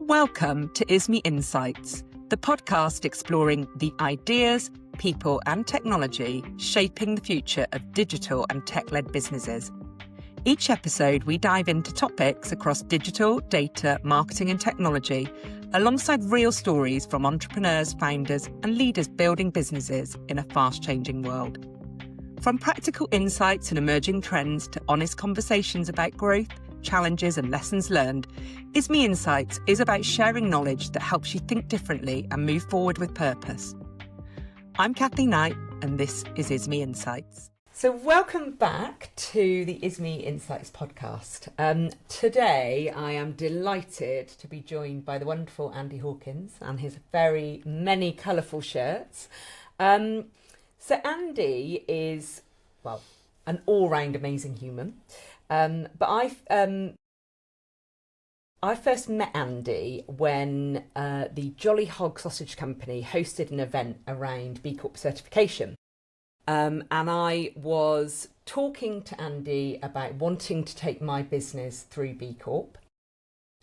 Welcome to Isme Insights, the podcast exploring the ideas, people and technology shaping the future of digital and tech-led businesses. Each episode, we dive into topics across digital, data, marketing and technology, alongside real stories from entrepreneurs, founders and leaders building businesses in a fast-changing world. From practical insights and emerging trends to honest conversations about growth, challenges and lessons learned, Isme Insights is about sharing knowledge that helps you think differently and move forward with purpose. I'm Cathy Knight and this is Isme Insights. So welcome back to the Isme Insights podcast. Today I am delighted to be joined by the wonderful Andy Hawkins and his very many colourful shirts. So Andy is, well, an all-round amazing human. But I first met Andy when the Jolly Hog Sausage Company hosted an event around B Corp certification. And I was talking to Andy about wanting to take my business through B Corp.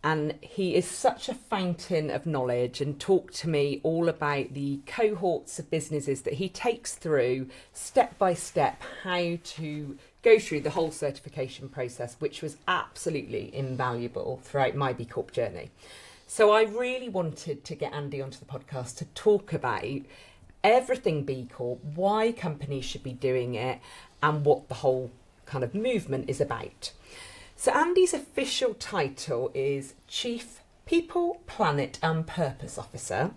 And he is such a fountain of knowledge and talked to me all about the cohorts of businesses that he takes through step by step how to go through the whole certification process, which was absolutely invaluable throughout my B Corp journey. So I really wanted to get Andy onto the podcast to talk about everything B Corp, why companies should be doing it, and what the whole kind of movement is about. So Andy's official title is Chief People, Planet and Purpose Officer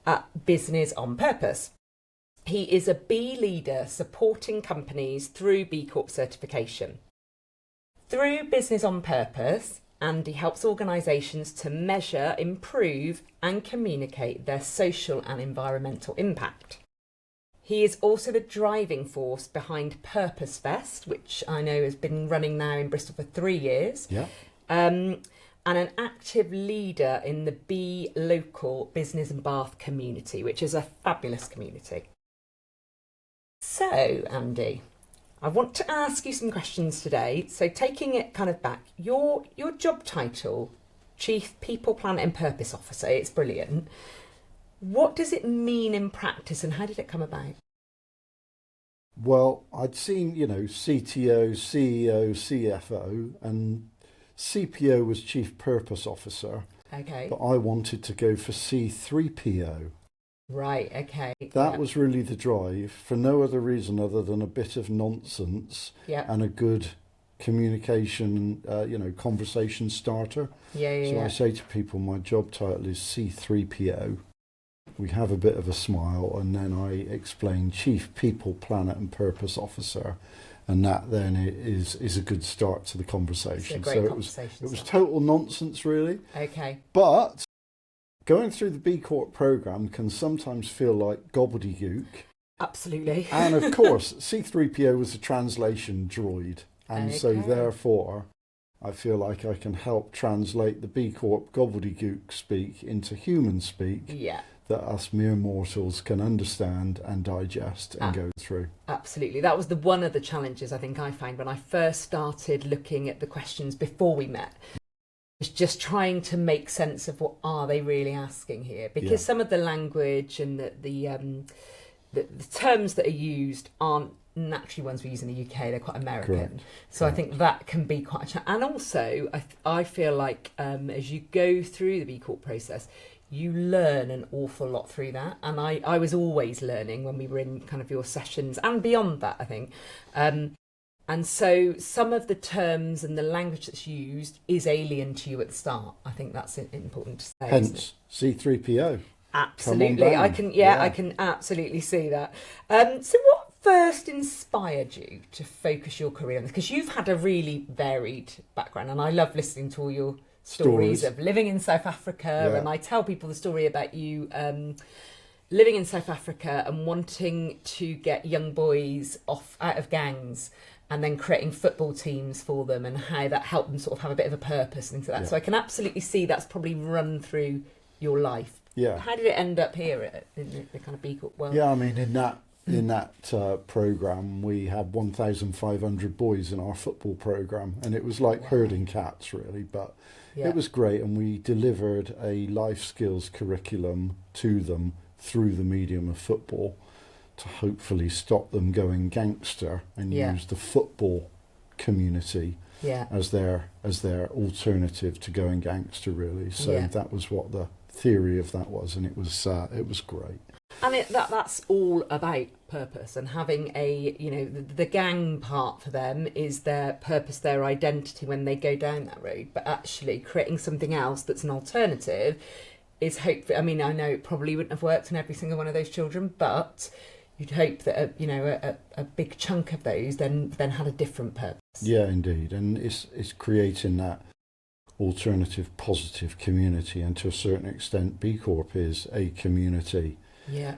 at Business on Purpose. He is a B leader supporting companies through B Corp certification. Through Business on Purpose, Andy helps organisations to measure, improve and communicate their social and environmental impact. He is also the driving force behind Purpose Fest, which I know has been running now in Bristol for 3 years. Yeah. And an active leader in the B local business and Bath community, which is a fabulous community. So, Andy, I want to ask you some questions today. So taking it kind of back, your job title, Chief People, Planet and Purpose Officer, it's brilliant. What does it mean in practice and how did it come about? Well, I'd seen, CTO, CEO, CFO, and CPO was Chief Purpose Officer. Okay. But I wanted to go for C3PO. Right, okay. That was really the drive, for no other reason other than a bit of nonsense and a good communication, conversation starter. So I say to people, my job title is C3PO. We have a bit of a smile and then I explain Chief People, Planet and Purpose Officer, and that then is a good start to the conversation. It's a great conversation. It was total nonsense really. Okay. But going through the B Corp programme can sometimes feel like gobbledygook. Absolutely. And of course, C3PO was a translation droid. And so therefore, I feel like I can help translate the B Corp gobbledygook speak into human speak. Yeah. That us mere mortals can understand and digest and go through. Absolutely. That was one of the challenges I think I found when I first started looking at the questions before we met. Was just trying to make sense of what are they really asking here, because some of the language and the terms that are used aren't naturally ones we use in the UK. They're quite American. Correct. So I think that can be quite a challenge. And also I feel like as you go through the B Corp process, you learn an awful lot through that. And I was always learning when we were in kind of your sessions and beyond that, I think. And so some of the terms and the language that's used is alien to you at the start. I think that's important to say. Hence, C3PO. Absolutely. I can absolutely see that. So what first inspired you to focus your career on this? Because you've had a really varied background and I love listening to all your stories of living in South Africa, and I tell people the story about you living in South Africa and wanting to get young boys out of gangs and then creating football teams for them and how that helped them sort of have a bit of a purpose and things like that. So I can absolutely see that's probably run through your life. Yeah. How did it end up here in the kind of B Corp world? Yeah, I mean, in that in that programme, we had 1,500 boys in our football programme, and it was like herding cats, really, but it was great. And we delivered a life skills curriculum to them through the medium of football to hopefully stop them going gangster and use the football community as their alternative to going gangster, really. So that was what the theory of that was, and it was great. And that's all about purpose, and having the gang part for them is their purpose, their identity when they go down that road. But actually creating something else that's an alternative is hopefully, I mean, I know it probably wouldn't have worked on every single one of those children, but you'd hope that a big chunk of those then had a different purpose. Yeah, indeed. And it's creating that alternative, positive community. And to a certain extent, B Corp is a community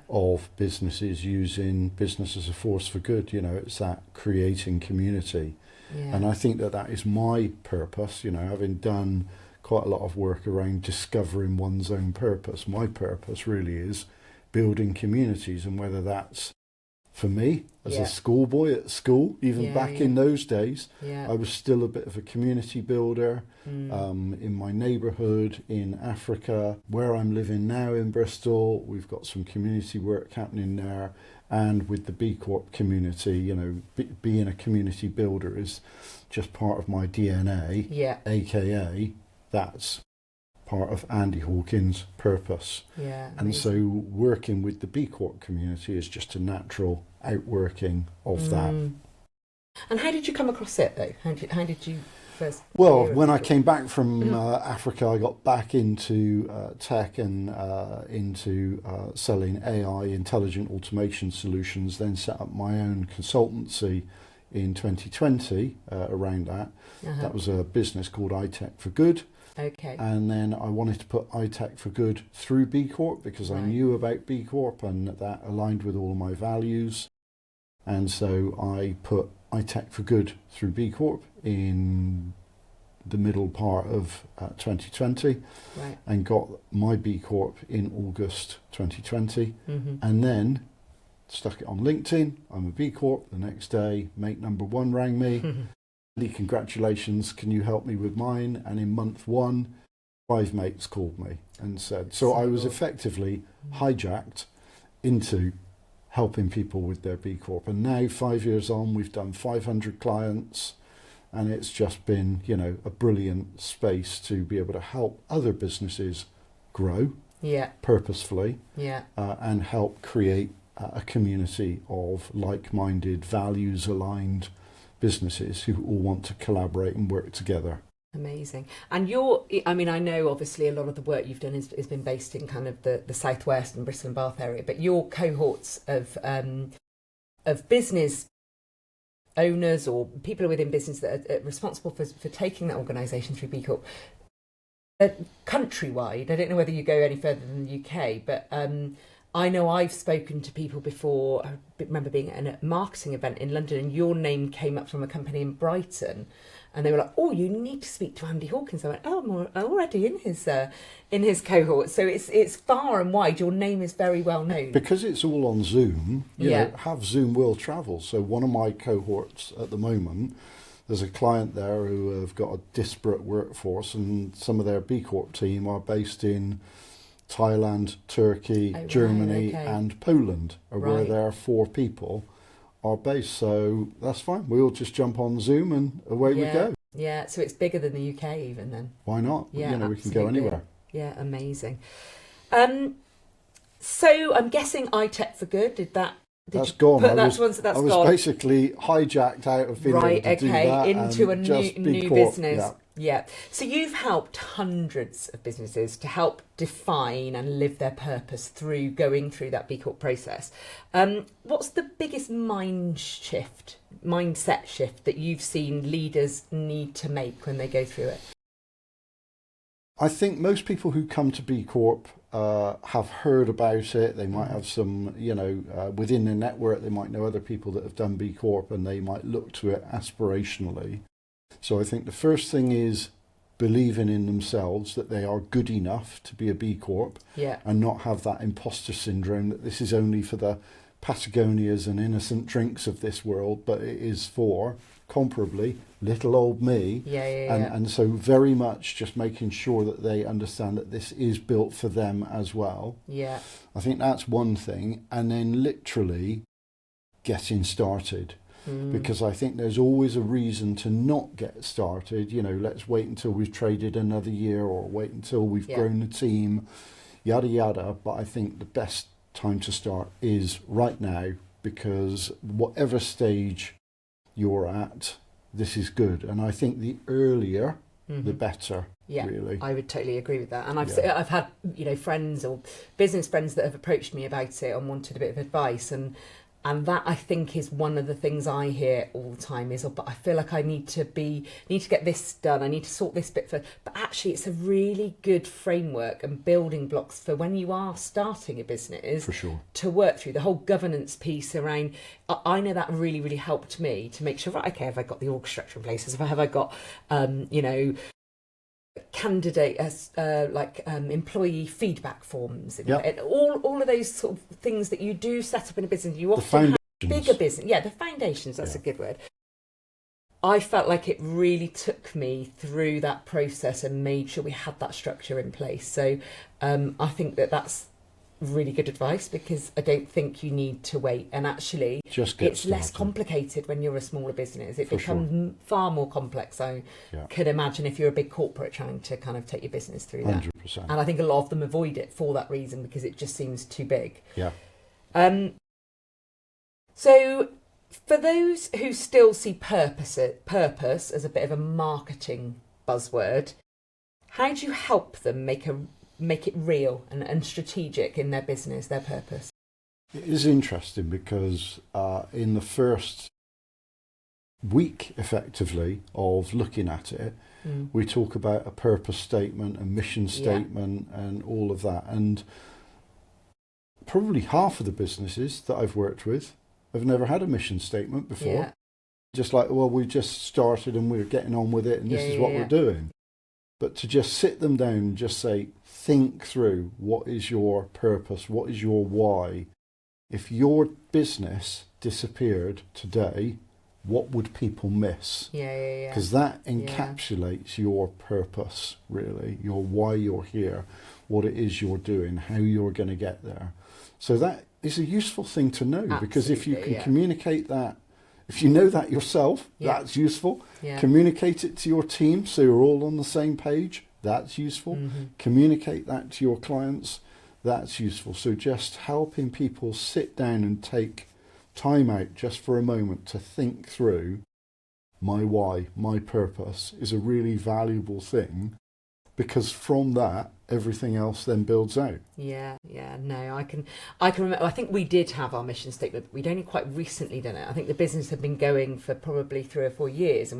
of businesses using business as a force for good. It's that creating community. And I think that is my purpose, having done quite a lot of work around discovering one's own purpose. My purpose really is building communities, and whether that's for me as a schoolboy at school, even back in those days, I was still a bit of a community builder in my neighbourhood, in Africa. Where I'm living now in Bristol, we've got some community work happening there, and with the B Corp community, being a community builder is just part of my DNA, aka that's part of Andy Hawkins' purpose. And so working with the B Corp community is just a natural outworking of that. And how did you come across it, though? How did you first... Well, when I came back from Africa, I got back into tech and into selling AI, intelligent automation solutions, then set up my own consultancy in 2020 around that. That was a business called iTech for Good. Okay. And then I wanted to put iTech for Good through B Corp because I knew about B Corp and that aligned with all of my values. And so I put iTech for Good through B Corp in the middle part of 2020 and got my B Corp in August 2020 and then stuck it on LinkedIn. I'm a B Corp. The next day, mate number one rang me. Congratulations, can you help me with mine? And in month 1, 5 mates called me and said, so I was effectively hijacked into helping people with their B Corp. And now 5 years on, we've done 500 clients, and it's just been, a brilliant space to be able to help other businesses grow purposefully and help create a community of like-minded, values-aligned businesses who all want to collaborate and work together. Amazing. And I know obviously a lot of the work you've done has been based in kind of the southwest and Bristol and Bath area, but your cohorts of business owners or people within business that are responsible for taking that organisation through B Corp, countrywide, I don't know whether you go any further than the UK, but I know I've spoken to people before. I remember being at a marketing event in London and your name came up from a company in Brighton and they were like, oh, you need to speak to Andy Hawkins. I went, oh, I'm already in his cohort. So it's far and wide. Your name is very well known. Because it's all on Zoom, you know, have Zoom will travel. So one of my cohorts at the moment, there's a client there who have got a disparate workforce and some of their B Corp team are based in Thailand, Turkey, Germany and Poland are where there are 4 people are based. So that's fine. We'll just jump on Zoom and away we go. Yeah, so it's bigger than the UK even then. Why not? Yeah, we can go anywhere. Yeah, amazing. So I'm guessing iTech for Good, that's gone. I was basically hijacked out of being able to do that into a new business. Yeah. So you've helped hundreds of businesses to help define and live their purpose through going through that B Corp process. What's the biggest mindset shift that you've seen leaders need to make when they go through it? I think most people who come to B Corp have heard about it. They might have some, within their network, they might know other people that have done B Corp and they might look to it aspirationally. So I think the first thing is believing in themselves that they are good enough to be a B Corp and not have that imposter syndrome that this is only for the Patagonias and innocent drinks of this world, but it is for, comparably, little old me. And so very much just making sure that they understand that this is built for them as well. Yeah. I think that's one thing. And then literally getting started. Because I think there's always a reason to not get started. You know, let's wait until we've traded another year, or wait until we've grown the team, yada, yada. But I think the best time to start is right now, because whatever stage you're at, this is good. And I think the earlier, the better. Yeah, really. I would totally agree with that. And I've had, you know, friends or business friends that have approached me about it and wanted a bit of advice, and that, I think, is one of the things I hear all the time is, but I feel like I need to get this done. I need to sort this bit for. But actually, it's a really good framework and building blocks for when you are starting a business. For sure. To work through the whole governance piece around. I know that really, really helped me to make sure, right, okay, have I got the org structure in place? Have I got, you know, candidate employee feedback forms, and all of those sort of things that you do set up in a business. You often have bigger business, the foundations, that's a good word. I felt like it really took me through that process and made sure we had that structure in place. So I think that's really good advice, because I don't think you need to wait, and actually it's less complicated when you're a smaller business. It becomes far more complex. I could imagine if you're a big corporate trying to kind of take your business through that. 100%. And I think a lot of them avoid it for that reason, because it just seems too big. So for those who still see purpose as a bit of a marketing buzzword, how do you help them make it real and strategic in their business, their purpose? It is interesting because in the first week, effectively, of looking at it, we talk about a purpose statement, a mission statement, and all of that. And probably half of the businesses that I've worked with have never had a mission statement before. Just like, well, we just started and we're getting on with it, and this is what we're doing. But to just sit them down and just say, think through, what is your purpose? What is your why? If your business disappeared today, what would people miss? Because that encapsulates your purpose, really, your why you're here, what it is you're doing, how you're going to get there. So that is a useful thing to know. Absolutely, because if you can communicate that, if you know that yourself, that's useful. Communicate it to your team so you're all on the same page. That's useful. Communicate that to your clients. That's useful. So just helping people sit down and take time out just for a moment to think through my why, my purpose, is a really valuable thing, because from that, everything else then builds out. No, I can remember, I think we did have our mission statement, but we'd only quite recently done it. I think the business had been going for probably 3 or 4 years, and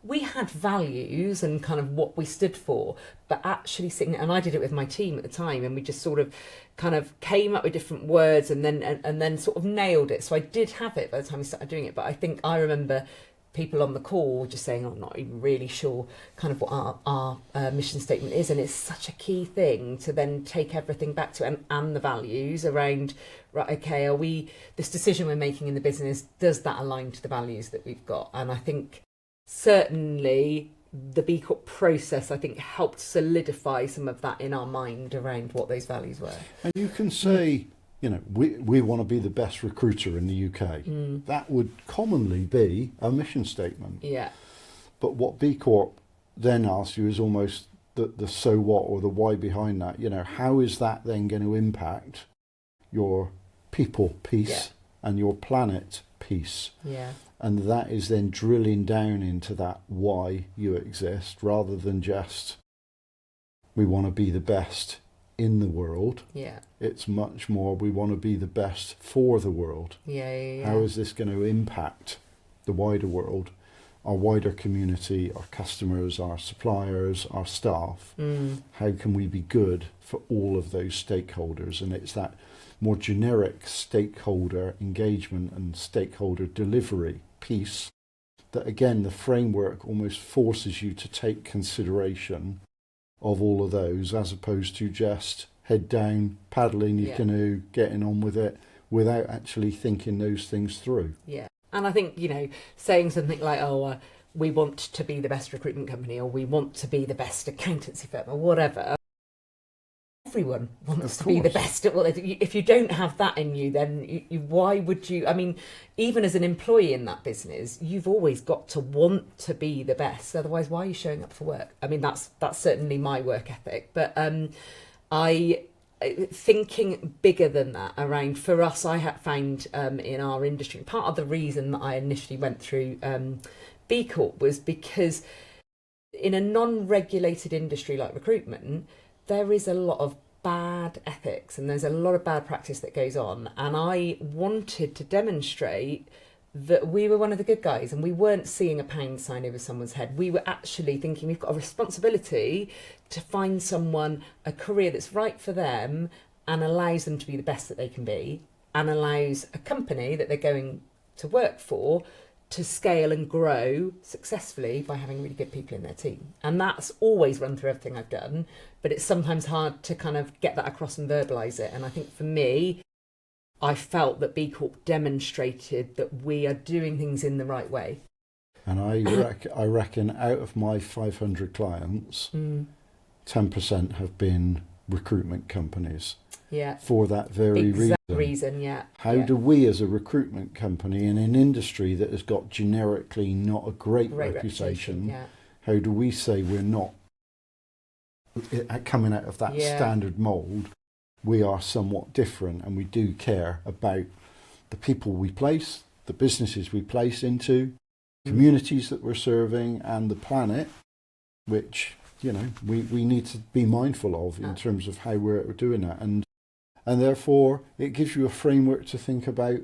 we had values and kind of what we stood for, but actually sitting, and I did it with my team at the time, and we just sort of kind of came up with different words and then sort of nailed it. So I did have it by the time we started doing it, but I think I remember people on the call just saying, I'm not even really sure kind of what our mission statement is. And it's such a key thing to then take everything back to, and the values around, right, okay, this decision we're making in the business, does that align to the values that we've got? And I think certainly the B Corp process, I think, helped solidify some of that in our mind around what those values were. And you can say, we want to be the best recruiter in the UK. That would commonly be a mission statement. But what B Corp then asks you is almost the so what, or the why behind that. How is that then going to impact your people piece and your planet piece? And that is then drilling down into that why you exist, rather than just, we want to be the best in the world. It's much more, we want to be the best for the world. How is this going to impact the wider world, our wider community, our customers, our suppliers, our staff? How can we be good for all of those stakeholders? And it's that more generic stakeholder engagement and stakeholder delivery piece that, again, the framework almost forces you to take consideration of all of those, as opposed to just head down, paddling your canoe, getting on with it, without actually thinking those things through. Yeah. And I think, saying something like, we want to be the best recruitment company, or we want to be the best accountancy firm, or whatever. Everyone wants to be the best at what they do. If you don't have that in you, then why would you? I mean, even as an employee in that business, you've always got to want to be the best. Otherwise, why are you showing up for work? I mean, that's certainly my work ethic. But thinking bigger than that around, for us, I have found in our industry, part of the reason that I initially went through B Corp was because in a non-regulated industry like recruitment, there is a lot of bad ethics and there's a lot of bad practice that goes on. And I wanted to demonstrate that we were one of the good guys and we weren't seeing a pound sign over someone's head. We were actually thinking we've got a responsibility to find someone a career that's right for them and allows them to be the best that they can be, and allows a company that they're going to work for to scale and grow successfully by having really good people in their team. And that's always run through everything I've done, but it's sometimes hard to kind of get that across and verbalise it. And I think for me, I felt that B Corp demonstrated that we are doing things in the right way. And I reckon out of my 500 clients, 10% have been recruitment companies. Yeah. For that very reason, yeah. How do we as a recruitment company in an industry that has got generically not a great reputation, how do we say we're not coming out of that standard mould? We are somewhat different, and we do care about the people we place, the businesses we place into, communities that we're serving, and the planet, which, we need to be mindful of in terms of how we're doing that. And therefore, it gives you a framework to think about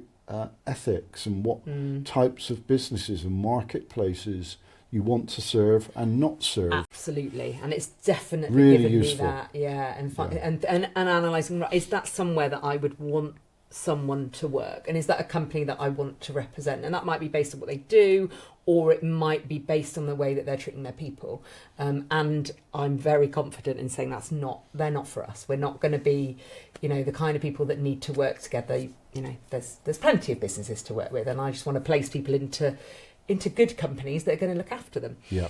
ethics and what types of businesses and marketplaces you want to serve and not serve. Absolutely, and it's definitely really given useful. Me that, and analysing, is that somewhere that I would want someone to work, and is that a company that I want to represent? And that might be based on what they do, or it might be based on the way that they're treating their people. And I'm very confident in saying they're not for us. We're not going to be, the kind of people that need to work together. There's plenty of businesses to work with, and I just want to place people into good companies that are going to look after them. Yeah.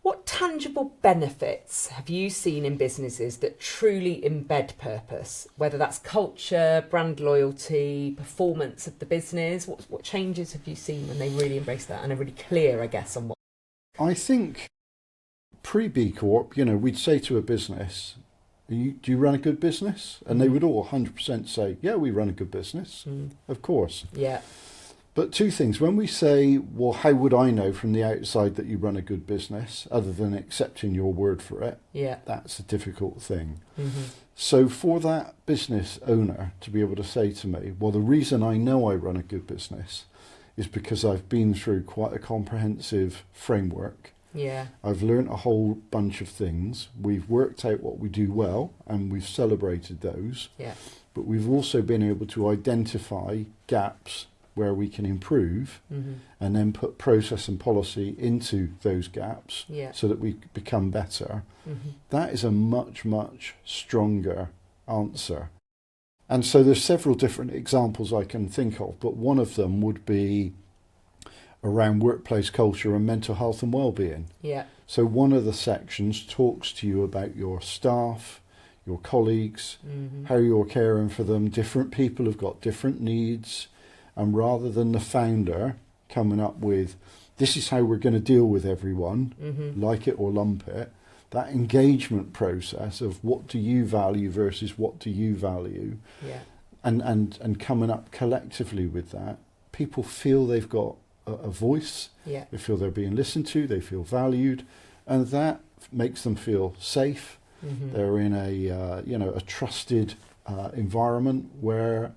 What tangible benefits have you seen in businesses that truly embed purpose, whether that's culture, brand loyalty, performance of the business? What changes have you seen when they really embrace that and are really clear, I guess, on what? I think pre-B Corp, we'd say to a business, do you run a good business? And they would all 100% say, yeah, we run a good business. Of course. Yeah. But two things. When we say, well, how would I know from the outside that you run a good business, other than accepting your word for it? Yeah. That's a difficult thing. So for that business owner to be able to say to me, well, the reason I know I run a good business is because I've been through quite a comprehensive framework. Yeah. I've learnt a whole bunch of things. We've worked out what we do well, and we've celebrated those. Yeah. But we've also been able to identify gaps where we can improve, and then put process and policy into those gaps so that we become better. That is a much, much stronger answer. And so there's several different examples I can think of, but one of them would be around workplace culture and mental health and well-being. Yeah. So one of the sections talks to you about your staff, your colleagues, how you're caring for them. Different people have got different needs. And rather than the founder coming up with, this is how we're going to deal with everyone, like it or lump it, that engagement process of what do you value versus what do you value, and coming up collectively with that, people feel they've got a voice, they feel they're being listened to, they feel valued, and that makes them feel safe. They're in a trusted environment where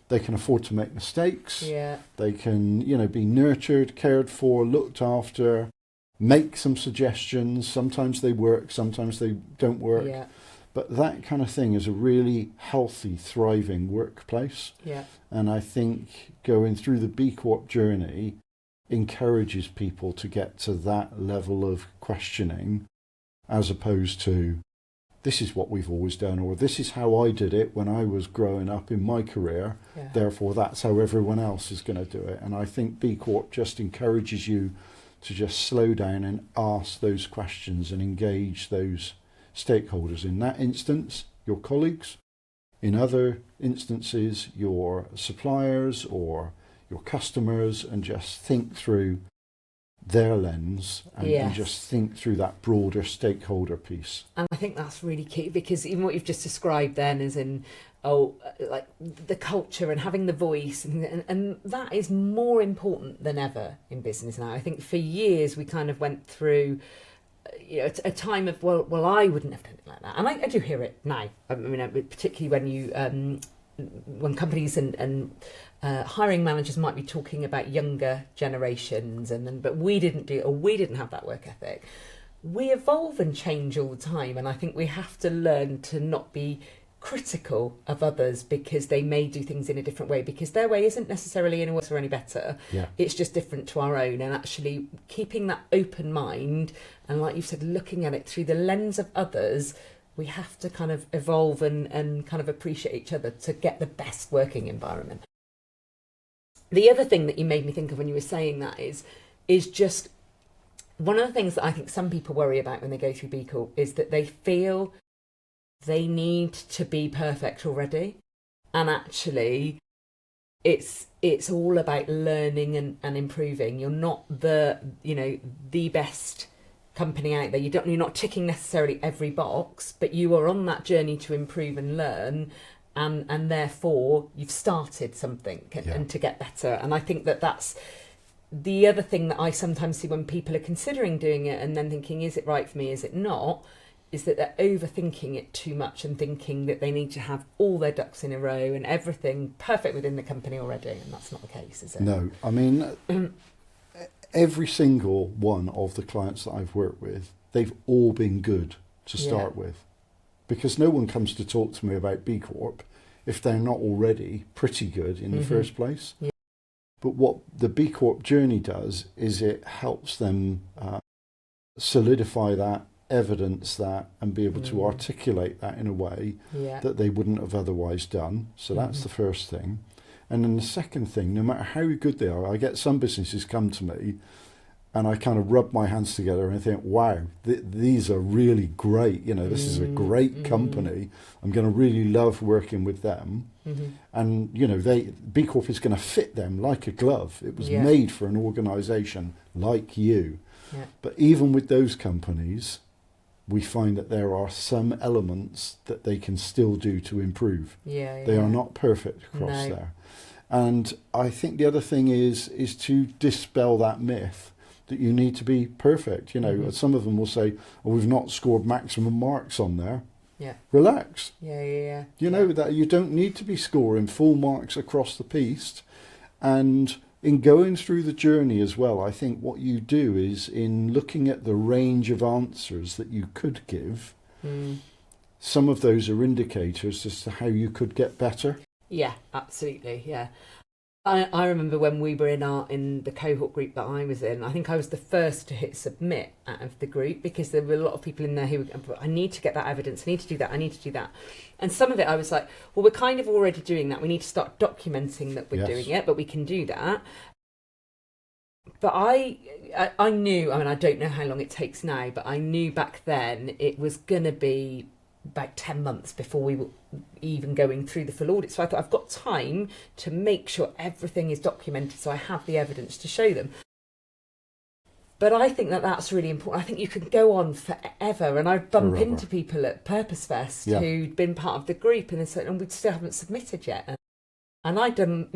they can afford to make mistakes. Yeah. They can, be nurtured, cared for, looked after, make some suggestions. Sometimes they work, sometimes they don't work. Yeah. But that kind of thing is a really healthy, thriving workplace. Yeah. And I think going through the B Corp journey encourages people to get to that level of questioning, as opposed to, this is what we've always done, or this is how I did it when I was growing up in my career, therefore that's how everyone else is going to do it. And I think B Corp just encourages you to just slow down and ask those questions and engage those stakeholders. In that instance, your colleagues. In other instances, your suppliers or your customers, and just think through their lens and just think through that broader stakeholder piece. And I think that's really key, because even what you've just described then is in like the culture and having the voice, and that is more important than ever in business now. I think for years we kind of went through a time of well I wouldn't have done it like that, and I do hear it now. I mean, particularly when you when companies and hiring managers might be talking about younger generations, but we didn't have that work ethic. We evolve and change all the time, and I think we have to learn to not be critical of others because they may do things in a different way, because their way isn't necessarily any worse or any better. It's just different to our own, and actually keeping that open mind and, like you said, looking at it through the lens of others. We have to kind of evolve and kind of appreciate each other to get the best working environment. The other thing that you made me think of when you were saying that is just one of the things that I think some people worry about when they go through B Corp is that they feel they need to be perfect already. And actually, it's all about learning and improving. You're not the best company out there. You're not ticking necessarily every box, but you are on that journey to improve and learn, and therefore you've started something and to get better. And I think that's the other thing that I sometimes see when people are considering doing it and then thinking, is it right for me, is it not, is that they're overthinking it too much and thinking that they need to have all their ducks in a row and everything perfect within the company already, and that's not the case, is it? No, I mean every single one of the clients that I've worked with, they've all been good to start with, because no one comes to talk to me about B Corp if they're not already pretty good in the first place. But what the B Corp journey does is it helps them solidify that, evidence that, and be able to articulate that in a way that they wouldn't have otherwise done. So that's the first thing. And then the second thing, no matter how good they are, I get some businesses come to me and I kind of rub my hands together and I think, wow, these are really great. This is a great company. I'm going to really love working with them. And, B Corp is going to fit them like a glove. It was made for an organisation like you. But even with those companies, we find that there are some elements that they can still do to improve. They are not perfect across there. And I think the other thing is to dispel that myth that you need to be perfect. Some of them will say, we've not scored maximum marks on there. Relax. You know that you don't need to be scoring full marks across the piece. And in going through the journey as well, I think what you do is, in looking at the range of answers that you could give, some of those are indicators as to how you could get better. Yeah, absolutely. Yeah. I remember when we were in the cohort group that I was in, I think I was the first to hit submit out of the group, because there were a lot of people in there who were, I need to get that evidence, I need to do that, I need to do that. And some of it I was like, well, we're kind of already doing that. We need to start documenting that we're doing it, but we can do that. But I knew, I don't know how long it takes now, but I knew back then it was going to be about 10 months before we were even going through the full audit. So I thought, I've got time to make sure everything is documented so I have the evidence to show them. But I think that's really important. I think you could go on forever, and I'd bump into people at Purpose Fest who'd been part of the group and we still haven't submitted yet. And I'd done,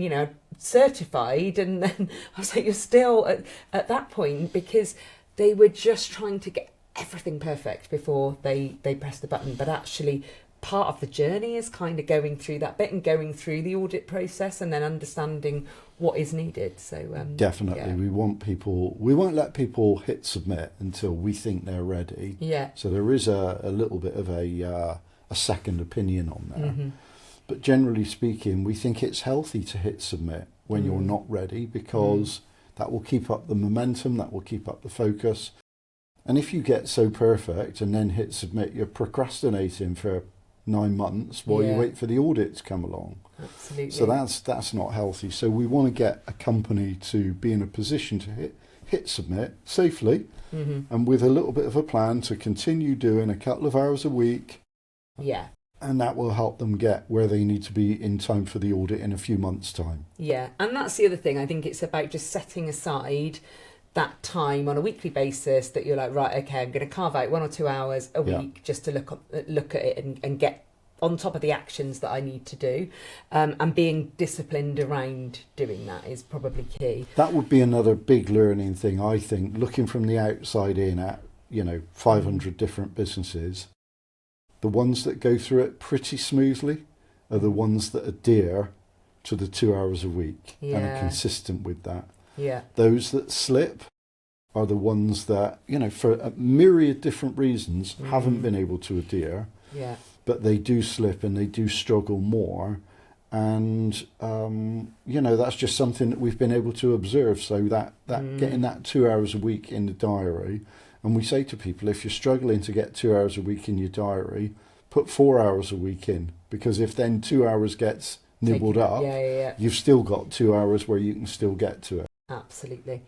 certified, and then I was like, you're still at that point, because they were just trying to get everything perfect before they press the button. But actually, part of the journey is kind of going through that bit and going through the audit process and then understanding what is needed. So definitely, we won't let people hit submit until we think they're ready. So there is a little bit of a second opinion on there. But generally speaking, we think it's healthy to hit submit when you're not ready, because that will keep up the momentum, that will keep up the focus. And if you get so perfect and then hit submit, you're procrastinating for 9 months while you wait for the audit to come along. Absolutely. So that's not healthy. So we want to get a company to be in a position to hit submit safely, and with a little bit of a plan to continue doing a couple of hours a week. Yeah. And that will help them get where they need to be in time for the audit in a few months' time. Yeah, and that's the other thing. I think it's about just setting aside that time on a weekly basis that you're like, right, okay, I'm going to carve out 1 or 2 hours a week just to look at it and get on top of the actions that I need to do, and being disciplined around doing that is probably key. That would be another big learning thing, I think, looking from the outside in at 500 different businesses. The ones that go through it pretty smoothly are the ones that adhere to the 2 hours a week and are consistent with that. Yeah. Those that slip are the ones that, for a myriad different reasons, haven't been able to adhere. Yeah. But they do slip and they do struggle more. And, that's just something that we've been able to observe. So that getting that 2 hours a week in the diary. And we say to people, if you're struggling to get 2 hours a week in your diary, put 4 hours a week in. Because if then 2 hours gets nibbled up, you've still got 2 hours where you can still get to it. Absolutely.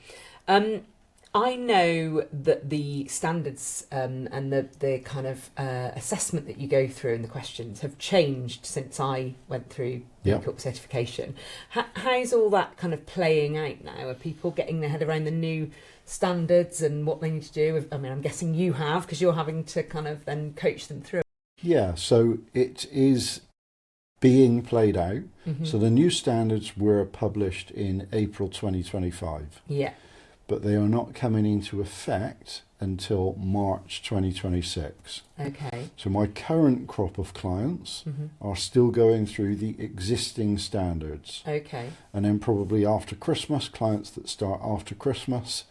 I know that the standards and the kind of assessment that you go through and the questions have changed since I went through B Corp certification. How's all that kind of playing out now? Are people getting their head around the new standards and what they need to do? I mean, I'm guessing you have, because you're having to kind of then coach them through. Yeah, so it is being played out. So the new standards were published in April 2025. Yeah. But they are not coming into effect until March 2026. Okay. So my current crop of clients are still going through the existing standards. Okay. And then probably after Christmas, clients that start after Christmas,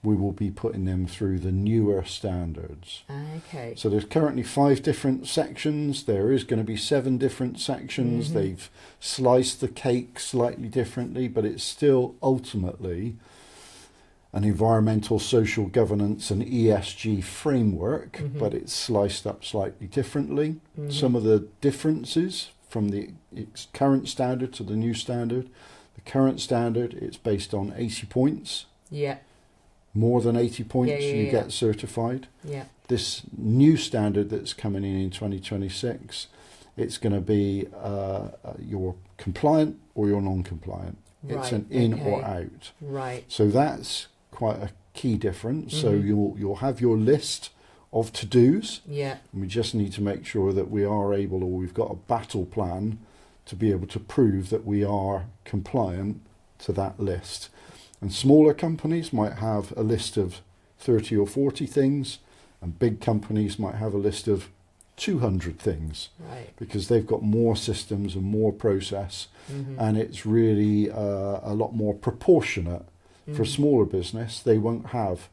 we will be putting them through the newer standards. Okay. So there's currently 5 different sections. There is going to be 7 different sections. They've sliced the cake slightly differently, but it's still ultimately an environmental, social governance and ESG framework, but it's sliced up slightly differently. Some of the differences from the current standard to the new standard. The current standard, it's based on 80 points. Yeah. More than 80 points, you get certified. Yeah. This new standard that's coming in 2026, it's going to be you're compliant or you're non-compliant. Right. It's an in or out. Right. So that's quite a key difference. So you'll have your list of to-dos. Yeah. And we just need to make sure that we are able, or we've got a battle plan to be able to prove that we are compliant to that list. And smaller companies might have a list of 30 or 40 things, and big companies might have a list of 200 things. Right. Because they've got more systems and more process, and it's really a lot more proportionate. For a smaller business, they won't have,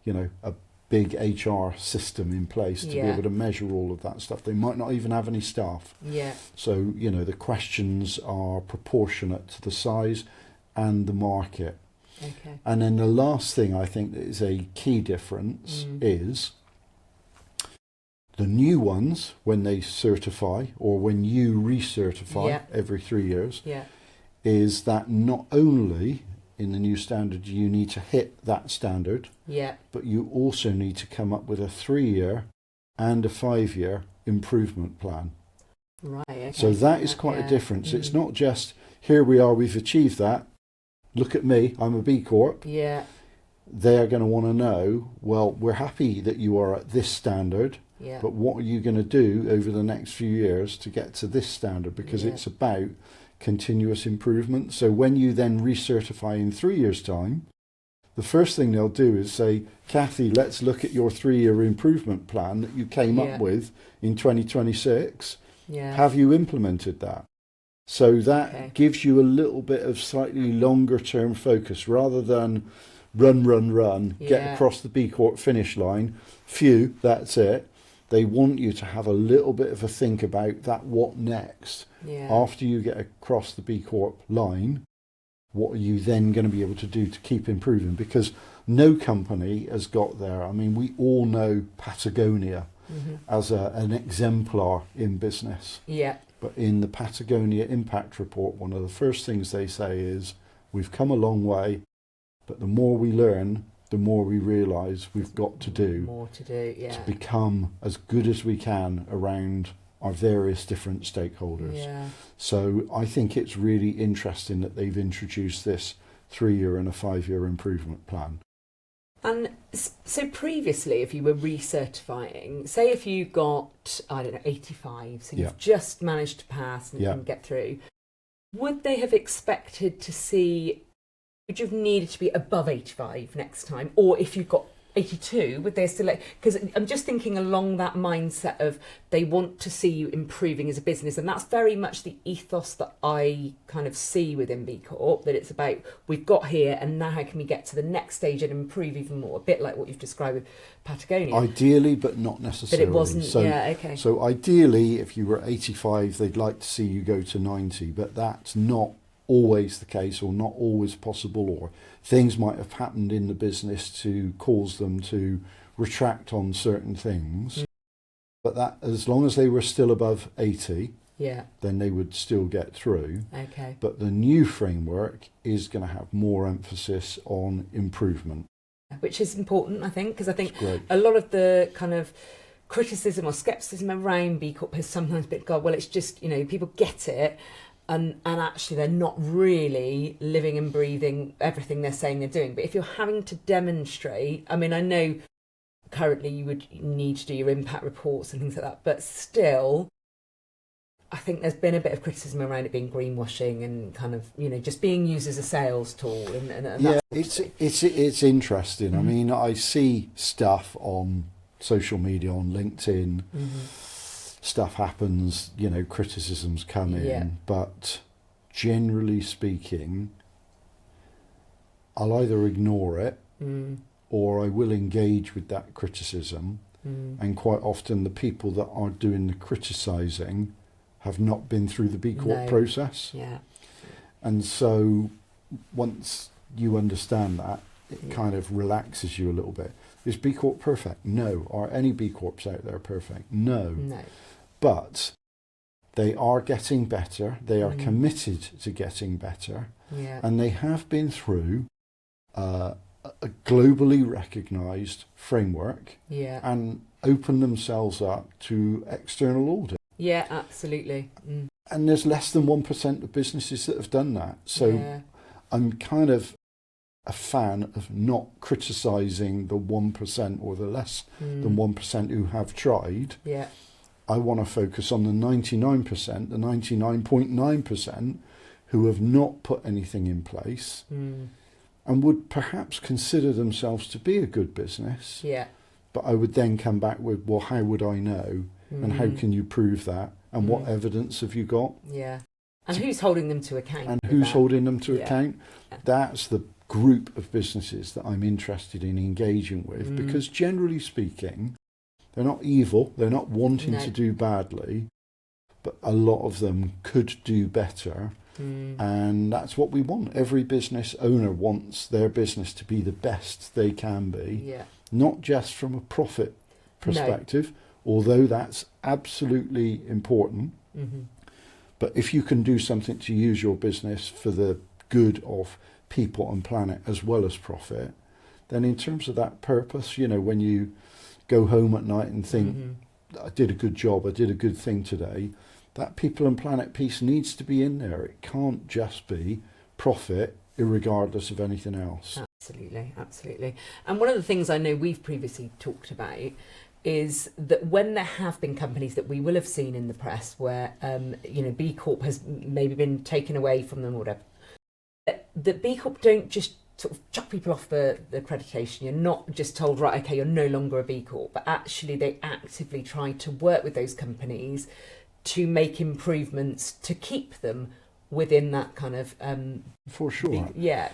a big HR system in place to be able to measure all of that stuff. They might not even have any staff. Yeah. So, the questions are proportionate to the size and the market. Okay. And then the last thing I think that is a key difference is the new ones, when they certify or when you recertify every 3 years, is that not only in the new standard you need to hit that standard, but you also need to come up with a 3-year and a 5-year improvement plan. Right. Okay. So that is quite a difference. It's not just, here we are, we've achieved that. Look at me, I'm a B Corp. Yeah. They're going to want to know, well, we're happy that you are at this standard, but what are you going to do over the next few years to get to this standard? Because it's about continuous improvement. So when you then recertify in 3 years' time, the first thing they'll do is say, Cathy, let's look at your 3-year improvement plan that you came up with in 2026. Have you implemented that? So that gives you a little bit of slightly longer term focus rather than run, get across the B Corp finish line. Phew, that's it. They want you to have a little bit of a think about that what next. After you get across the B Corp line, what are you then going to be able to do to keep improving? Because no company has got there. I mean, we all know Patagonia as an exemplar in business. Yeah. But in the Patagonia Impact Report, one of the first things they say is, we've come a long way, but the more we learn, the more we realise we've got to do. More to do, yeah. To become as good as we can around our various different stakeholders. Yeah. So I think it's really interesting that they've introduced this 3-year and a 5-year improvement plan. And so previously, if you were recertifying, say if you got, 85, so you've just managed to pass and can get through, would they have expected to see, would you have needed to be above 85 next time? Or if you got 82, would they still, because I'm just thinking along that mindset of they want to see you improving as a business, and that's very much the ethos that I kind of see within B Corp, that it's about, we've got here and now how can we get to the next stage and improve even more, a bit like what you've described with Patagonia. Ideally, but not necessarily. But it wasn't, So ideally, if you were 85, they'd like to see you go to 90, but that's not always the case, or not always possible, or things might have happened in the business to cause them to retract on certain things. But that, as long as they were still above 80, then they would still get through. Okay. But the new framework is going to have more emphasis on improvement, which is important, I think, because I think a lot of the kind of criticism or scepticism around B Corp has sometimes been, God, well, it's just, people get it, and actually they're not really living and breathing everything they're saying they're doing. But if you're having to demonstrate, I mean, I know currently you would need to do your impact reports and things like that, but still, I think there's been a bit of criticism around it being greenwashing and kind of, just being used as a sales tool. And yeah, it's interesting. I mean, I see stuff on social media, on LinkedIn. Stuff happens, criticisms come in, but generally speaking, I'll either ignore it or I will engage with that criticism. And quite often the people that are doing the criticising have not been through the B Corp process. Yeah. And so once you understand that, it kind of relaxes you a little bit. Is B Corp perfect? No. Are any B Corps out there perfect? No. But they are getting better. They are committed to getting better. And they have been through a globally recognised framework and opened themselves up to external audit. Yeah, absolutely. And there's less than 1% of businesses that have done that. So I'm kind of a fan of not criticising the 1% or the less than 1% who have tried. I want to focus on the 99%, the 99.9% who have not put anything in place and would perhaps consider themselves to be a good business. But I would then come back with, well, how would I know? And how can you prove that? And what evidence have you got? And who's holding them to account? And who's holding them to account? That's the group of businesses that I'm interested in engaging with, because generally speaking, they're not evil, they're not wanting to do badly, but a lot of them could do better. And that's what we want. Every business owner wants their business to be the best they can be, not just from a profit perspective, although that's absolutely important. But if you can do something to use your business for the good of people and planet as well as profit, then in terms of that purpose, when you go home at night and think, I did a good job, I did a good thing today, that people and planet piece needs to be in there. It can't just be profit, irregardless of anything else. Absolutely. And one of the things I know we've previously talked about is that when there have been companies that we will have seen in the press where, B Corp has maybe been taken away from them or whatever, that B Corp don't just sort of chuck people off the accreditation. You're not just told, right, okay, you're no longer a B Corp, but actually they actively try to work with those companies to make improvements to keep them within that kind of for sure,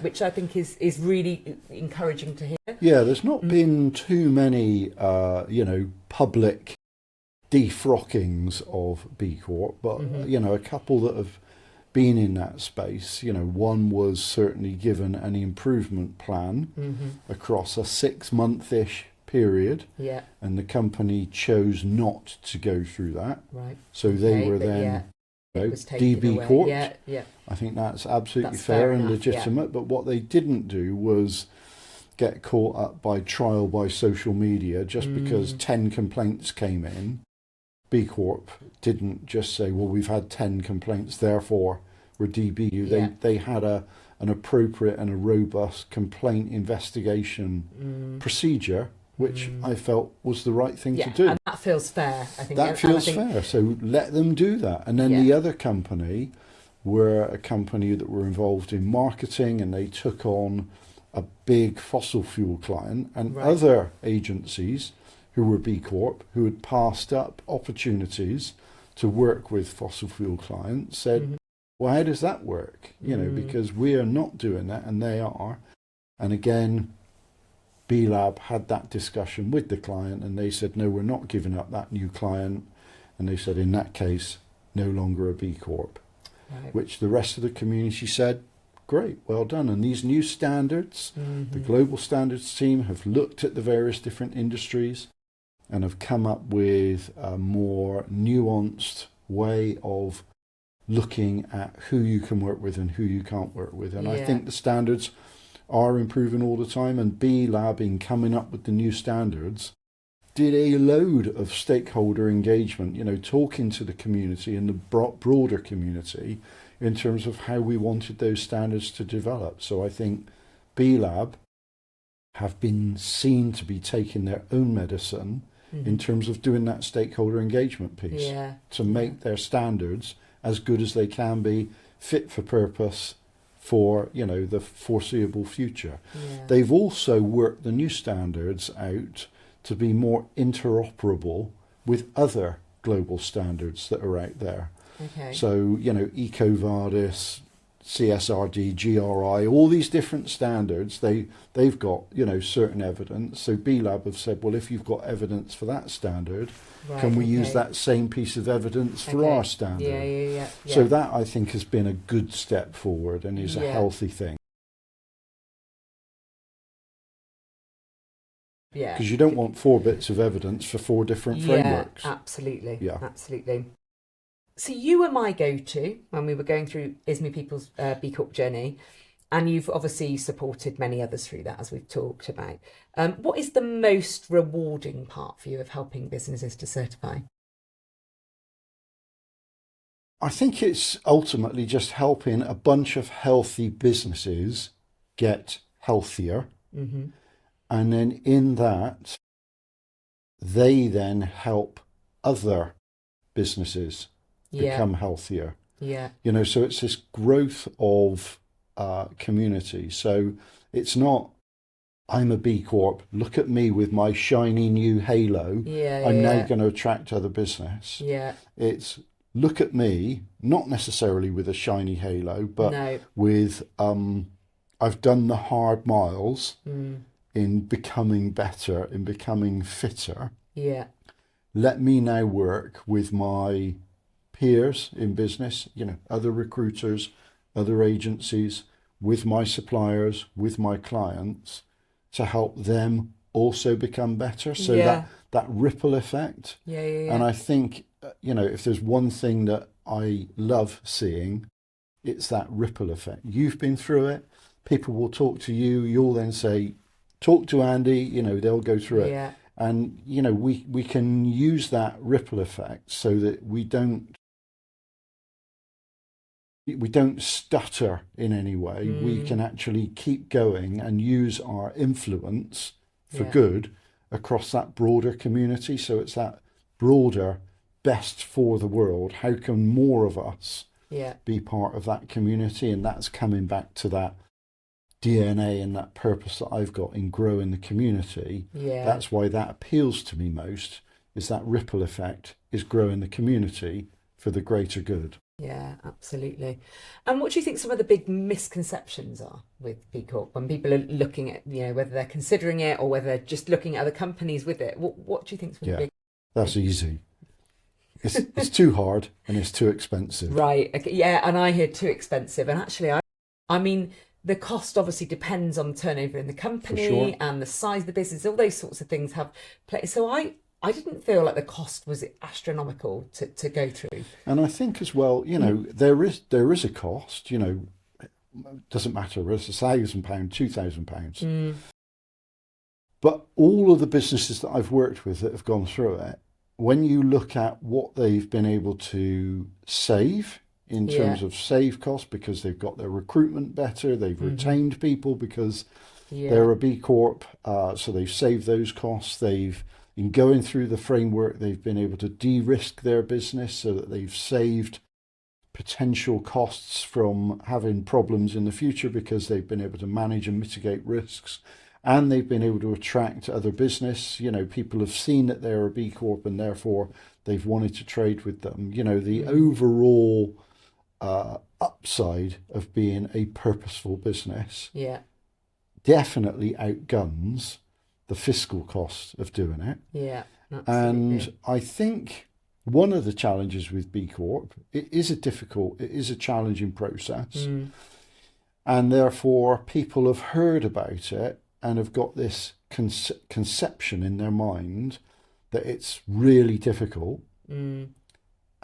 which I think is really encouraging to hear. There's not been too many public defrockings of B Corp, but a couple that have been in that space. One was certainly given an improvement plan across a 6-month-ish period, and the company chose not to go through that. Right. So they were then DB Corp. Yeah. I think that's absolutely fair and legitimate. But what they didn't do was get caught up by trial by social media just because 10 complaints came in. B Corp didn't just say, well, we've had 10 complaints, therefore we're DBU. They had an appropriate and a robust complaint investigation procedure, which I felt was the right thing to do. And that feels fair, I think. That feels fair, so let them do that. And then the other company were a company that were involved in marketing, and they took on a big fossil fuel client, and other agencies who were B Corp, who had passed up opportunities to work with fossil fuel clients, said, well, how does that work? Because we are not doing that and they are. And again, B Lab had that discussion with the client, and they said, no, we're not giving up that new client. And they said, in that case, no longer a B Corp, which the rest of the community said, great, well done. And these new standards, the global standards team have looked at the various different industries and have come up with a more nuanced way of looking at who you can work with and who you can't work with. And I think the standards are improving all the time, and B Lab, in coming up with the new standards, did a load of stakeholder engagement, talking to the community and the broader community in terms of how we wanted those standards to develop. So I think B Lab have been seen to be taking their own medicine in terms of doing that stakeholder engagement piece to make their standards as good as they can be, fit for purpose for, the foreseeable future. They've also worked the new standards out to be more interoperable with other global standards that are out there. So, EcoVadis, CSRD, GRI, all these different standards, they've got, certain evidence. So B Lab have said, well, if you've got evidence for that standard, can we use that same piece of evidence for our standard? So that, I think, has been a good step forward and is a healthy thing. Because you don't want 4 bits of evidence for 4 different frameworks. Absolutely. Absolutely. So you were my go-to when we were going through Isme People's B Corp journey, and you've obviously supported many others through that, as we've talked about. What is the most rewarding part for you of helping businesses to certify? I think it's ultimately just helping a bunch of healthy businesses get healthier. And then in that, they then help other businesses become healthier. So it's this growth of community. So it's not, I'm a B Corp, look at me with my shiny new halo, I'm now going to attract other business. It's, look at me, not necessarily with a shiny halo, but with, I've done the hard miles in becoming better, in becoming fitter. Let me now work with my peers in business, other recruiters, other agencies, with my suppliers, with my clients, to help them also become better. So that ripple effect. And I think, if there's one thing that I love seeing, it's that ripple effect. You've been through it. People will talk to you. You'll then say, talk to Andy, they'll go through it. And, we can use that ripple effect so that we don't stutter in any way. We can actually keep going and use our influence for good across that broader community. So it's that broader best for the world. How can more of us be part of that community? And that's coming back to that DNA and that purpose that I've got in growing the community. That's why that appeals to me most, is that ripple effect is growing the community for the greater good. Yeah, absolutely. And what do you think some of the big misconceptions are with B Corp when people are looking at, whether they're considering it or whether they're just looking at other companies with it? What do you think is big? That's easy. It's too hard and it's too expensive. Right. Okay. Yeah, and I hear too expensive. And actually, I mean, the cost obviously depends on the turnover in the company sure. and the size of the business. All those sorts of things have play. So I didn't feel like the cost was astronomical to go through. And I think as well, there is a cost. Doesn't matter whether it's £1,000, £2,000. But all of the businesses that I've worked with that have gone through it, when you look at what they've been able to save in terms of save costs, because they've got their recruitment better, they've retained people because they're a B Corp, so they've saved those costs. In going through the framework, they've been able to de-risk their business so that they've saved potential costs from having problems in the future because they've been able to manage and mitigate risks. And they've been able to attract other business. People have seen that they're a B Corp and therefore they've wanted to trade with them. The overall upside of being a purposeful business definitely outguns the fiscal cost of doing it. Yeah, absolutely. And I think one of the challenges with B Corp, it is a challenging process. And therefore people have heard about it and have got this conception in their mind that it's really difficult. And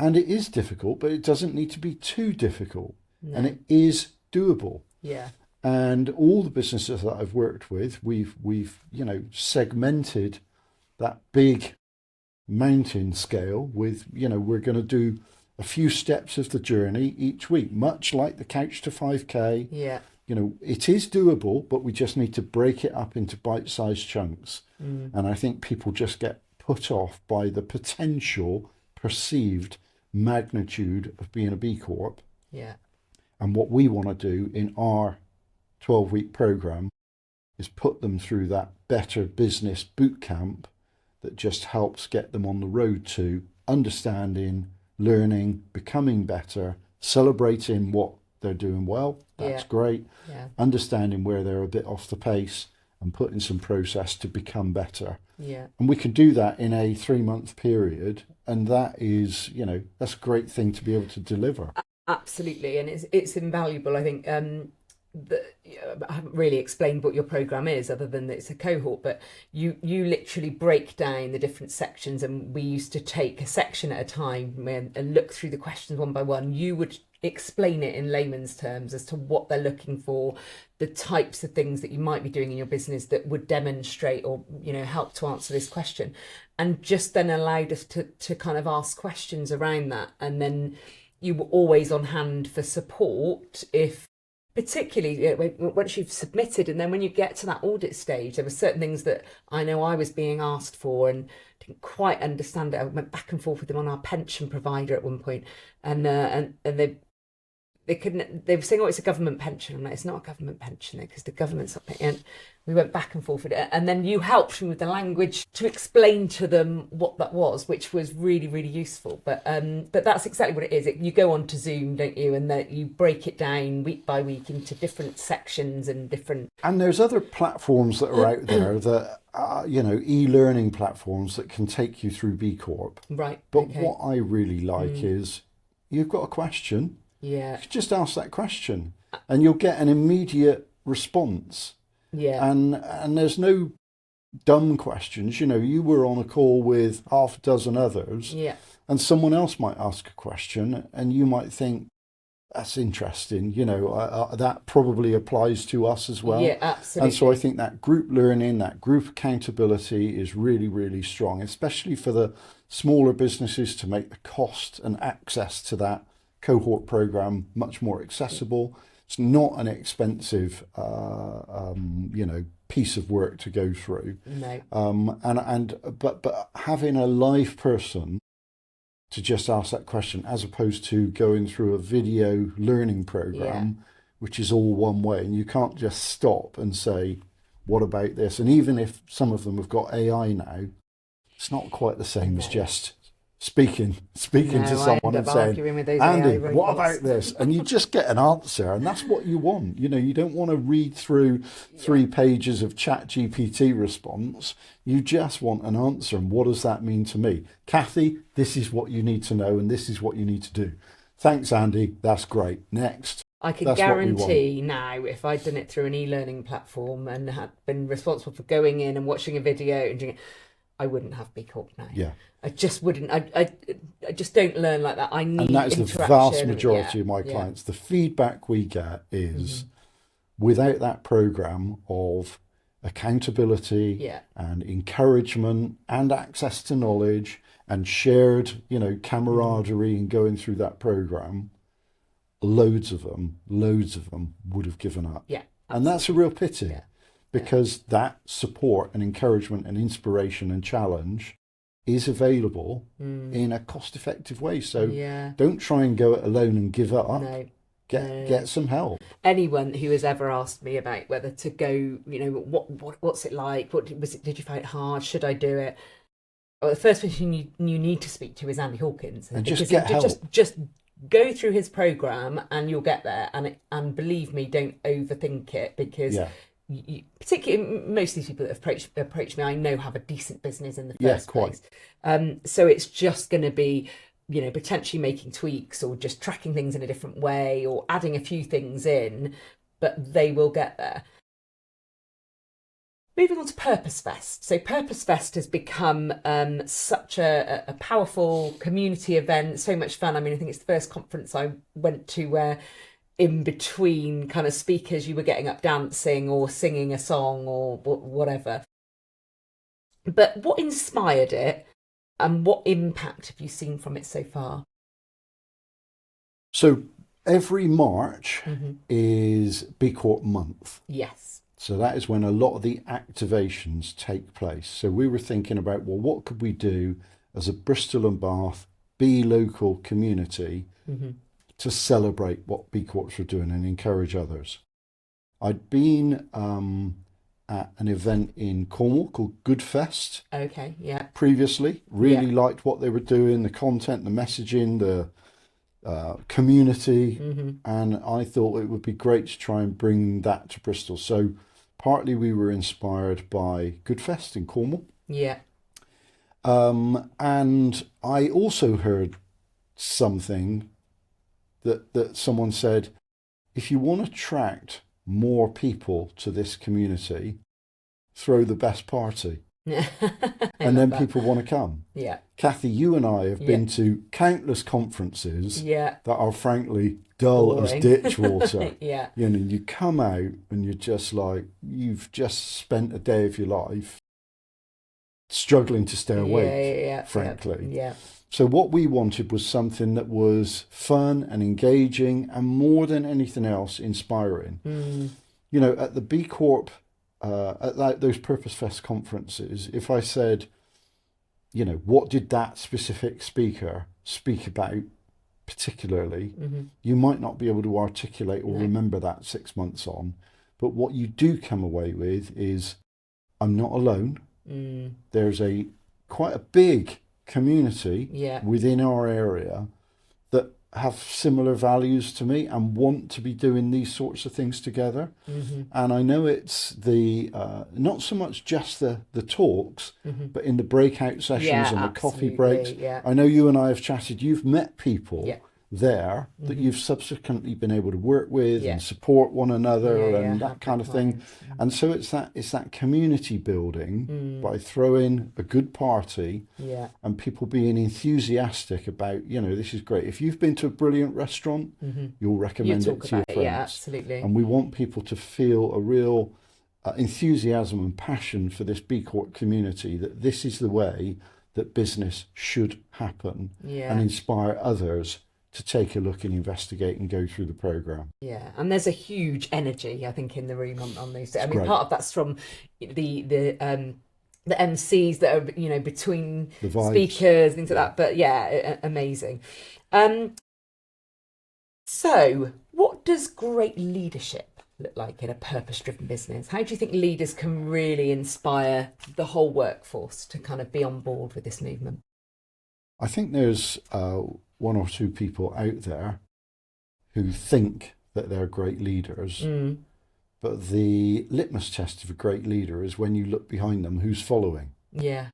it is difficult, but it doesn't need to be too difficult. No. And it is doable. Yeah. And all the businesses that I've worked with, we've segmented that big mountain scale with, we're going to do a few steps of the journey each week, much like the Couch to 5K. Yeah. It is doable, but we just need to break it up into bite-sized chunks. And I think people just get put off by the potential perceived magnitude of being a B Corp. Yeah. And what we want to do in our 12-week program is put them through that better business boot camp that just helps get them on the road to understanding, learning, becoming better, celebrating what they're doing well. That's great. Yeah. Understanding where they're a bit off the pace and putting some process to become better. Yeah. And we can do that in a 3-month period. And that is, that's a great thing to be able to deliver. Absolutely. And it's invaluable. I think I haven't really explained what your program is other than that it's a cohort, but you literally break down the different sections, and we used to take a section at a time and look through the questions one by one. You would explain it in layman's terms as to what they're looking for, the types of things that you might be doing in your business that would demonstrate or help to answer this question, and just then allowed us to kind of ask questions around that. And then you were always on hand for support if particularly once you've submitted, and then when you get to that audit stage, there were certain things that I know I was being asked for and didn't quite understand it. I went back and forth with them on our pension provider at one point, and they couldn't. They were saying, "Oh, it's a government pension." I'm like, "It's not a government pension because the government's not paying." And we went back and forth with it, and then you helped me with the language to explain to them what that was, which was really, really useful. But that's exactly what it is. You go on to Zoom, don't you? And that you break it down week by week into different sections and different. And there's other platforms that are out there that e-learning platforms that can take you through B Corp. Right. But what I really like is you've got a question. Yeah. You just ask that question, and you'll get an immediate response. Yeah. And there's no dumb questions. You were on a call with half a dozen others. Yeah. And someone else might ask a question, and you might think, that's interesting. That probably applies to us as well. Yeah, absolutely. And so I think that group learning, that group accountability is really, really strong, especially for the smaller businesses, to make the cost and access to that cohort program much more accessible. It's not an expensive, piece of work to go through. No. But having a live person to just ask that question, as opposed to going through a video learning program, which is all one way, and you can't just stop and say, "What about this?" And even if some of them have got AI now, it's not quite the same as just speaking to someone and saying, Andy, what about this? And you just get an answer, and that's what you want. You don't want to read through 3 pages of ChatGPT response. You just want an answer, and what does that mean to me? Cathy, this is what you need to know, and this is what you need to do. Thanks, Andy. That's great. Next. I can guarantee now, if I'd done it through an e-learning platform and had been responsible for going in and watching a video and doing it, I wouldn't have B Corp now. Yeah. I just wouldn't. I just don't learn like that. I need interaction. And that's the vast majority of my clients. The feedback we get is without that program of accountability and encouragement and access to knowledge and shared, camaraderie and going through that program, loads of them would have given up. Yeah. Absolutely. And that's a real pity because that support and encouragement and inspiration and challenge is available in a cost-effective way. So don't try and go it alone and give up. No. Get some help. Anyone who has ever asked me about whether to go, what's it like? Did you find it hard? Should I do it? Well, the first person you need to speak to is Andy Hawkins. And just get help. Just go through his program and you'll get there. And believe me, don't overthink it, because particularly most of these people that have approached me, I know have a decent business in the first place. So it's just going to be, potentially making tweaks or just tracking things in a different way or adding a few things in, but they will get there. Moving on to Purpose Fest. So Purpose Fest has become such a powerful community event, so much fun. I mean, I think it's the first conference I went to where in between kind of speakers, you were getting up dancing or singing a song or whatever. But what inspired it and what impact have you seen from it so far? So every March is B Corp month. Yes. So that is when a lot of the activations take place. So we were thinking about, well, what could we do as a Bristol and Bath B local community to celebrate what B Corps were doing and encourage others? I'd been at an event in Cornwall called Good Fest. Okay, yeah. Previously, really liked what they were doing, the content, the messaging, the community, and I thought it would be great to try and bring that to Bristol. So partly we were inspired by Good Fest in Cornwall. Yeah. And I also heard something that someone said, if you want to attract more people to this community, throw the best party. And then people want to come. Yeah. Cathy, you and I have been to countless conferences that are frankly dull Boring. as ditch water. Yeah. You come out and you're just like, you've just spent a day of your life struggling to stay awake, frankly. Yeah. So what we wanted was something that was fun and engaging and more than anything else, inspiring. At the B Corp, at those Purpose Fest conferences, if I said, what did that specific speaker speak about particularly, you might not be able to articulate or remember that 6 months on. But what you do come away with is, I'm not alone. There's quite a big community within our area that have similar values to me and want to be doing these sorts of things together. And I know it's the not so much just the talks, but in the breakout sessions and the coffee breaks. I know you and I have chatted. You've met people there that you've subsequently been able to work with and support one another and that kind of thing. And so it's that community building by throwing a good party and people being enthusiastic about, this is great. If you've been to a brilliant restaurant, you'll recommend it to your friends. Yeah, absolutely. And we want people to feel a real enthusiasm and passion for this B Corp community, that this is the way that business should happen and inspire others to take a look and investigate and go through the program. Yeah, and there's a huge energy, I think, in the room on these. I mean, part of that's from the MCs that are, between the speakers, things like that. But amazing. So, what does great leadership look like in a purpose-driven business? How do you think leaders can really inspire the whole workforce to kind of be on board with this movement? I think there's one or two people out there who think that they're great leaders, but the litmus test of a great leader is when you look behind them, who's following. Yeah.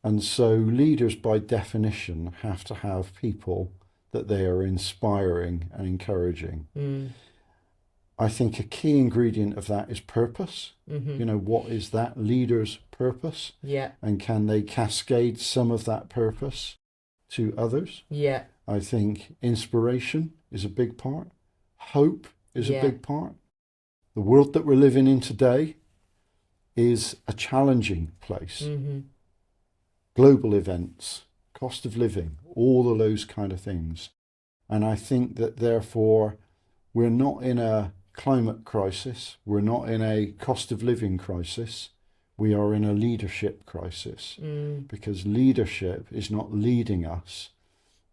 And so leaders, by definition, have to have people that they are inspiring and encouraging. I think a key ingredient of that is purpose. You know, what is that leader's purpose? Yeah. And can they cascade some of that purpose to others? Yeah. I think inspiration is a big part. Hope is a big part. The world that we're living in today is a challenging place. Global events, cost of living, all of those kind of things. And I think that therefore we're not in a climate crisis, we're not in a cost of living crisis, we are in a leadership crisis, because leadership is not leading us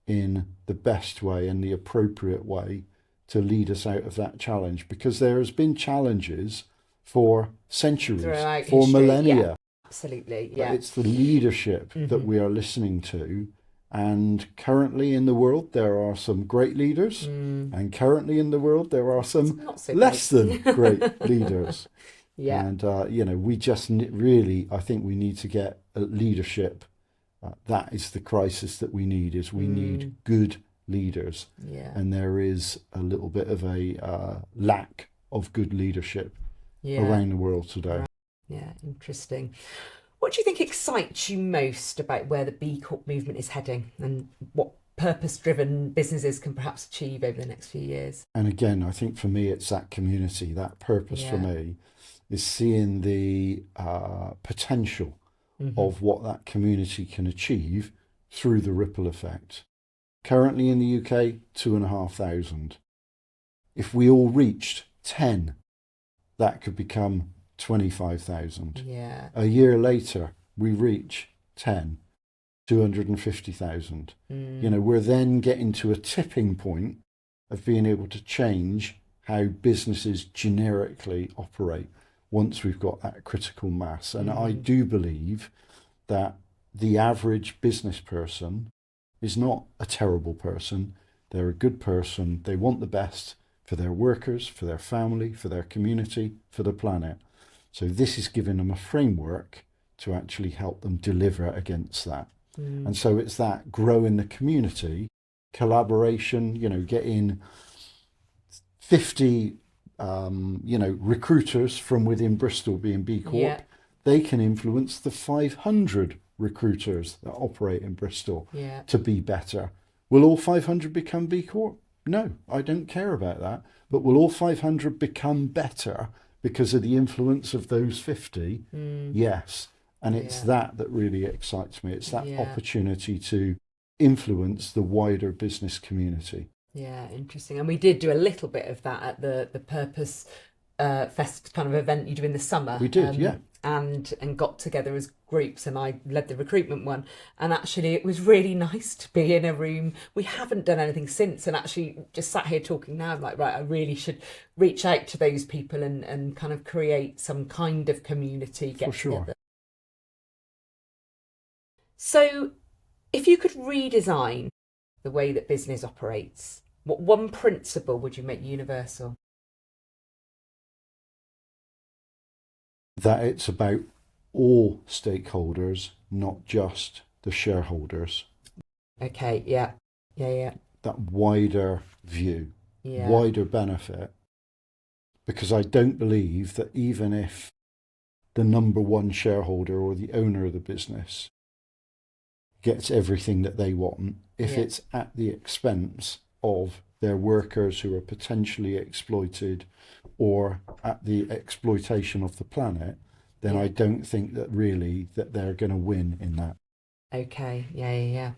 in the best way and the appropriate way to lead us out of that challenge, because there has been challenges for centuries, throughout for history. millennia. Yeah, absolutely, yeah. But it's the leadership that we are listening to. And currently in the world, there are some great leaders. And currently in the world, there are some less than great leaders. Yeah. And, you know, we just really, I think we need to get leadership. That is the crisis that we need, is we need good leaders. Yeah. And there is a little bit of a lack of good leadership around the world today. Right. Yeah, interesting. What do you think excites you most about where the B Corp movement is heading, and what purpose-driven businesses can perhaps achieve over the next few years? And again, I think for me, it's that community, that purpose for me is seeing the potential of what that community can achieve through the ripple effect. Currently in the UK, 2,500. If we all reached 10, that could become 25,000. Yeah. A year later, we reach 10, 250,000. You know, we're then getting to a tipping point of being able to change how businesses generically operate once we've got that critical mass. And I do believe that the average business person is not a terrible person. They're a good person. They want the best for their workers, for their family, for their community, for the planet. So this is giving them a framework to actually help them deliver against that. And so it's that growing the community, collaboration, you know, getting 50, you know, recruiters from within Bristol being B Corp. They can influence the 500 recruiters that operate in Bristol to be better. Will all 500 become B Corp? No, I don't care about that. But will all 500 become better because of the influence of those 50? Yes. And it's that really excites me. It's that opportunity to influence the wider business community. Yeah, interesting. And we did do a little bit of that at the Purpose Fest kind of event you do in the summer. We did, and got together as groups, and I led the recruitment one, and actually it was really nice to be in a room. We haven't done anything since, and actually just sat here talking now, I'm like, right, I really should reach out to those people and kind of create some kind of community get together. So if you could redesign the way that business operates, what one principle would you make universal? That it's about all stakeholders, not just the shareholders. Okay, yeah. That wider view, wider benefit. Because I don't believe that even if the number one shareholder or the owner of the business gets everything that they want, if it's at the expense of their workers who are potentially exploited or at the exploitation of the planet, then I don't think that really that they're going to win in that. Okay, yeah.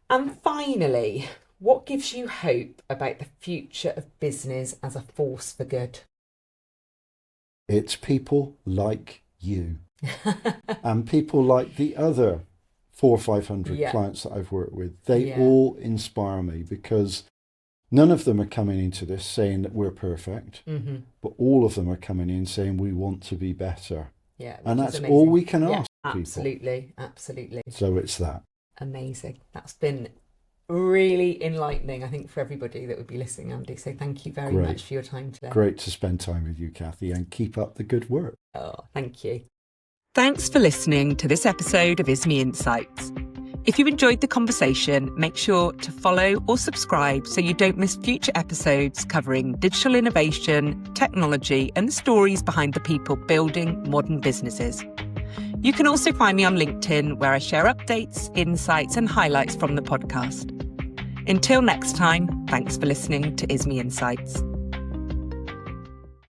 And finally, what gives you hope about the future of business as a force for good? It's people like you and people like the other 400 or 500 clients that I've worked with. They all inspire me, because none of them are coming into this saying that we're perfect, but all of them are coming in saying we want to be better. Yeah, and that's all we can ask people. Absolutely. So it's that. Amazing. That's been really enlightening, I think, for everybody that would be listening, Andy. So thank you very much for your time today. Great to spend time with you, Cathy, and keep up the good work. Oh, thank you. Thanks for listening to this episode of Isme Insights. If you enjoyed the conversation, make sure to follow or subscribe so you don't miss future episodes covering digital innovation, technology, and the stories behind the people building modern businesses. You can also find me on LinkedIn, where I share updates, insights, and highlights from the podcast. Until next time, thanks for listening to Isme Insights.